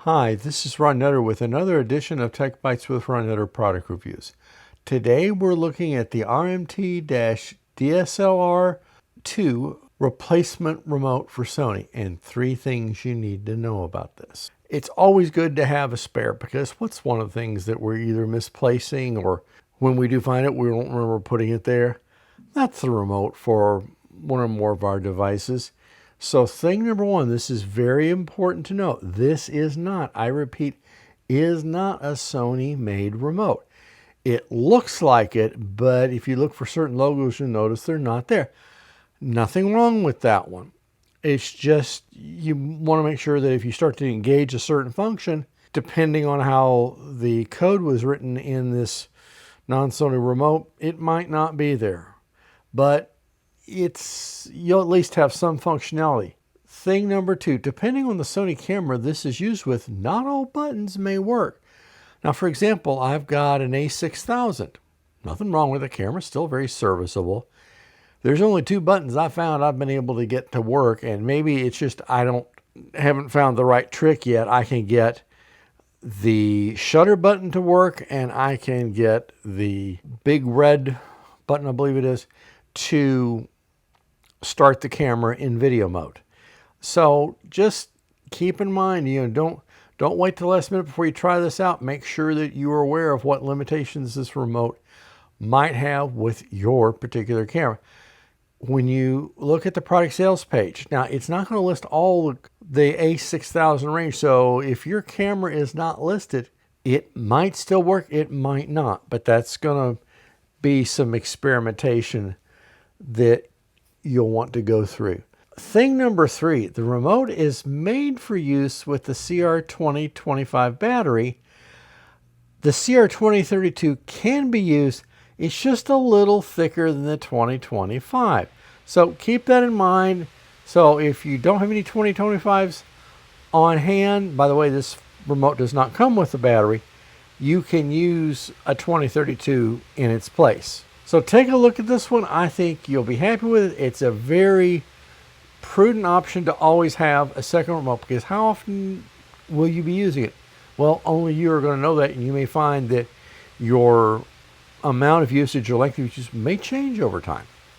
Hi, this is Ron Nutter with another edition of TechBytes with Ron Nutter product reviews. Today we're looking at the RMT-DSLR2 Replacement Remote for Sony and 3 things you need to know about this. It's always good to have a spare because what's one of the things that we're either misplacing or when we do find it, we don't remember putting it there? That's the remote for one or more of our devices. So thing number one, this is very important to note. This is not, I repeat, is not a Sony made remote. It looks like it, but if you look for certain logos, you'll notice they're not there. Nothing wrong with that one. It's just you want to make sure that if you start to engage a certain function, depending on how the code was written in this non-Sony remote, it might not be there. But you'll at least have some functionality. Thing number 2, depending on the Sony camera this is used with, not all buttons may work. Now, for example, I've got an A6000. Nothing wrong with the camera, still very serviceable. There's only 2 buttons I found I've been able to get to work, and maybe it's just haven't found the right trick yet. I can get the shutter button to work, and I can get the big red button, I believe it is, to start the camera in video mode. So just keep in mind, don't wait till the last minute before you try this out. Make sure that you are aware of what limitations this remote might have with your particular camera. When you look at the product sales page, now it's not going to list all the A6000 range. So if your camera is not listed, it might still work, it might not, but that's going to be some experimentation that you'll want to go through. Thing number 3, the remote is made for use with the CR2025 battery. The CR2032 can be used, it's just a little thicker than the 2025. So keep that in mind. So if you don't have any 2025s on hand, by the way, this remote does not come with a battery, you can use a 2032 in its place. So take a look at this one. I think you'll be happy with it. It's a very prudent option to always have a second remote because how often will you be using it? Well, only you are going to know that, and you may find that your amount of usage or length of usage may change over time.